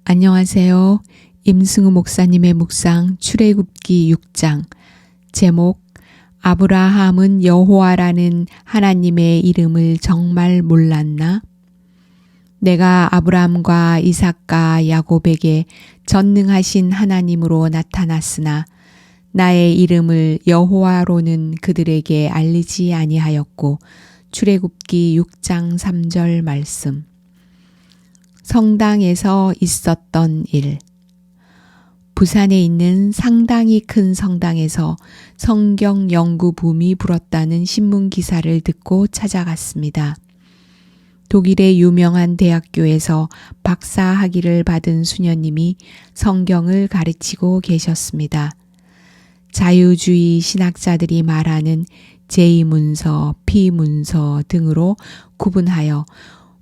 안녕하세요. 임승우 목사님의 묵상 출애굽기 6장 제목 아브라함은 여호와라는 하나님의 이름을 정말 몰랐나? 내가 아브라함과 이삭과 야곱에게 전능하신 하나님으로 나타났으나 나의 이름을 여호와로는 그들에게 알리지 아니하였고 출애굽기 6장 3절 말씀. 성당에서 있었던 일. 부산에 있는 상당히 큰 성당에서 성경 연구 붐이 불었다는 신문 기사를 듣고 찾아갔습니다. 독일의 유명한 대학교에서 박사 학위를 받은 수녀님이 성경을 가르치고 계셨습니다. 자유주의 신학자들이 말하는 제2문서, P문서 등으로 구분하여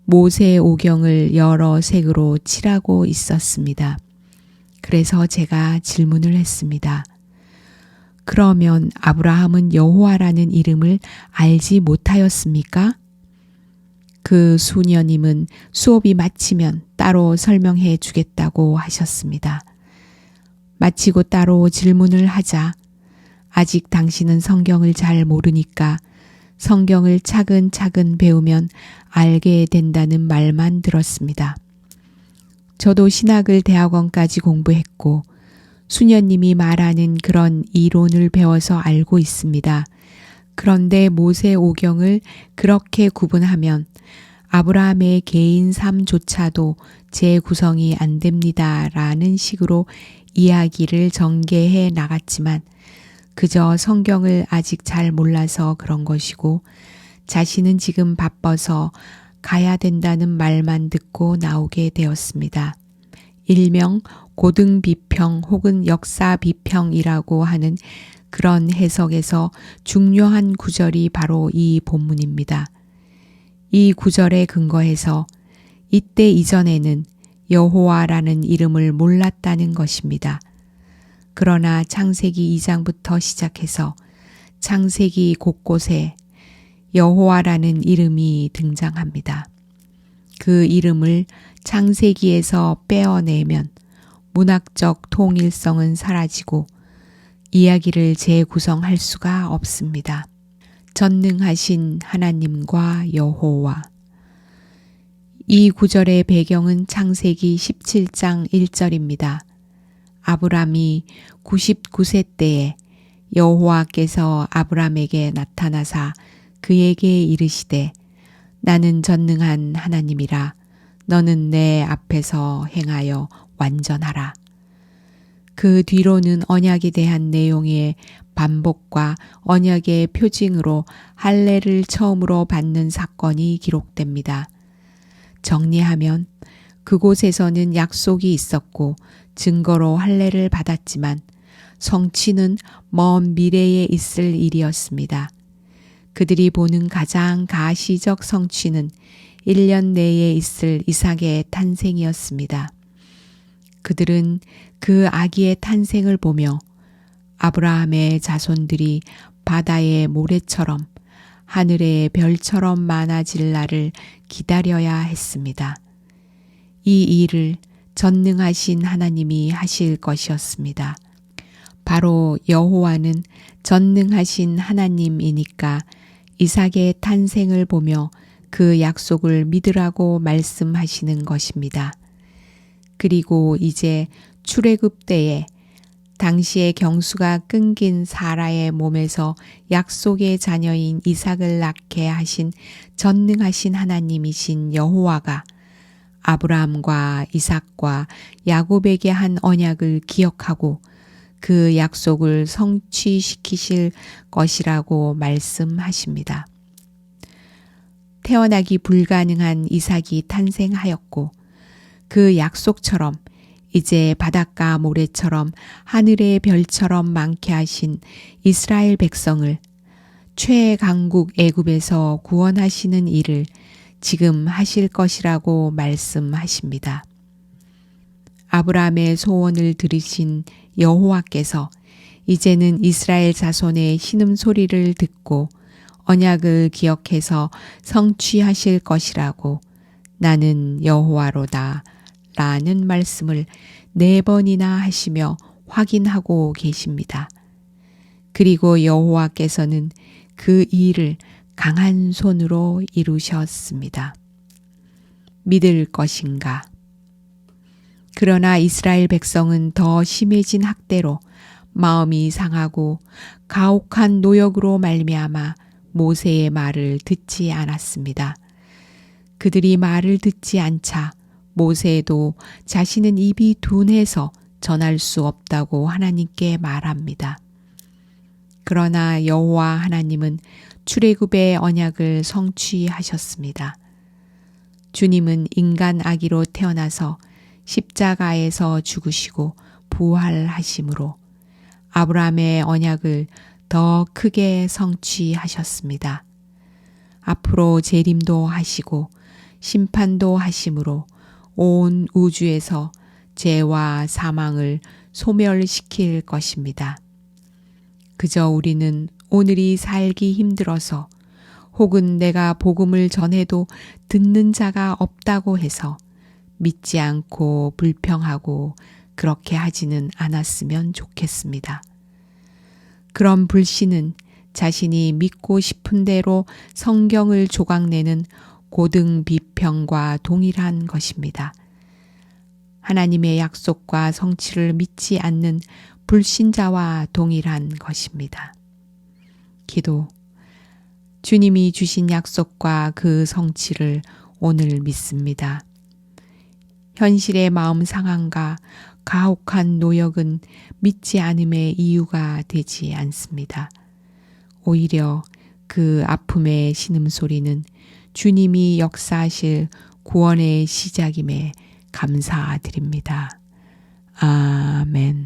모세오경을 여러 색으로 칠하고 있었습니다. 그래서 제가 질문을 했습니다. 그러면 아브라함은 여호와라는 이름을 알지 못하였습니까? 그 수녀님은 수업이 마치면 따로 설명해 주겠다고 하셨습니다. 마치고 따로 질문을 하자 아직 당신은 성경을 잘 모르니까 성경을 차근차근 배우면 알게 된다는 말만 들었습니다. 저도 신학을 대학원까지 공부했고 수녀님이 말하는 그런 이론을 배워서 알고 있습니다. 그런데 모세오경을 그렇게 구분하면 아브라함의 개인 삶조차도 재구성이 안 됩니다. 라는 식으로 이야기를 전개해 나갔지만 그저 성경을 아직 잘 몰라서 그런 것이고 자신은 지금 바빠서 가야 된다는 말만 듣고 나오게 되었습니다. 일명 고등비평 혹은 역사비평이라고 하는 그런 해석에서 중요한 구절이 바로 이 본문입니다. 이 구절에 근거해서 이때 이전에는 여호와라는 이름을 몰랐다는 것입니다. 그러나 창세기 2장부터 시작해서 창세기 곳곳에 여호와라는 이름이 등장합니다. 그 이름을 창세기에서 빼어내면 문학적 통일성은 사라지고 이야기를 재구성할 수가 없습니다. 전능하신 하나님과 여호와. 이 구절의 배경은 창세기 17장 1절입니다. 아브람이 99세 때에 여호와께서 아브람에게 나타나사 그에게 이르시되 나는 전능한 하나님이라 너는 내 앞에서 행하여 완전하라. 그 뒤로는 언약에 대한 내용의 반복과 언약의 표징으로 할례를 처음으로 받는 사건이 기록됩니다. 정리하면 그곳에서는 약속이 있었고 증거로 할례를 받았지만 성취는 먼 미래에 있을 일이었습니다. 그들이 보는 가장 가시적 성취는 1년 내에 있을 이삭의 탄생이었습니다. 그들은 그 아기의 탄생을 보며 아브라함의 자손들이 바다의 모래처럼 하늘의 별처럼 많아질 날을 기다려야 했습니다. 이 일을 전능하신 하나님이 하실 것이었습니다. 바로 여호와는 전능하신 하나님이니까 이삭의 탄생을 보며 그 약속을 믿으라고 말씀하시는 것입니다. 그리고 이제 출애굽 때에 당시의 경수가 끊긴 사라의 몸에서 약속의 자녀인 이삭을 낳게 하신 전능하신 하나님이신 여호와가 아브라함과 이삭과 야곱에게 한 언약을 기억하고 그 약속을 성취시키실 것이라고 말씀하십니다. 태어나기 불가능한 이삭이 탄생하였고 그 약속처럼 이제 바닷가 모래처럼 하늘의 별처럼 많게 하신 이스라엘 백성을 최강국 애굽에서 구원하시는 일을 지금 하실 것이라고 말씀하십니다. 아브라함의 소원을 들으신 여호와께서 이제는 이스라엘 자손의 신음소리를 듣고 언약을 기억해서 성취하실 것이라고 나는 여호와로다 라는 말씀을 4번이나 하시며 확인하고 계십니다. 그리고 여호와께서는 그 일을 강한 손으로 이루셨습니다. 믿을 것인가? 그러나 이스라엘 백성은 더 심해진 학대로 마음이 상하고 가혹한 노역으로 말미암아 모세의 말을 듣지 않았습니다. 그들이 말을 듣지 않자 모세도 자신은 입이 둔해서 전할 수 없다고 하나님께 말합니다. 그러나 여호와 하나님은 출애굽의 언약을 성취하셨습니다. 주님은 인간 아기로 태어나서 십자가에서 죽으시고 부활하심으로 아브라함의 언약을 더 크게 성취하셨습니다. 앞으로 재림도 하시고 심판도 하심으로 온 우주에서 죄와 사망을 소멸시킬 것입니다. 그저 우리는 오늘이 살기 힘들어서 혹은 내가 복음을 전해도 듣는 자가 없다고 해서 믿지 않고 불평하고 그렇게 하지는 않았으면 좋겠습니다. 그런 불신은 자신이 믿고 싶은 대로 성경을 조각내는 고등 비평과 동일한 것입니다. 하나님의 약속과 성취를 믿지 않는 불신자와 동일한 것입니다. 기도. 주님이 주신 약속과 그 성취를 오늘 믿습니다. 현실의 마음 상함과 가혹한 노역은 믿지 않음의 이유가 되지 않습니다. 오히려 그 아픔의 신음소리는 주님이 역사하실 구원의 시작임에 감사드립니다. 아멘.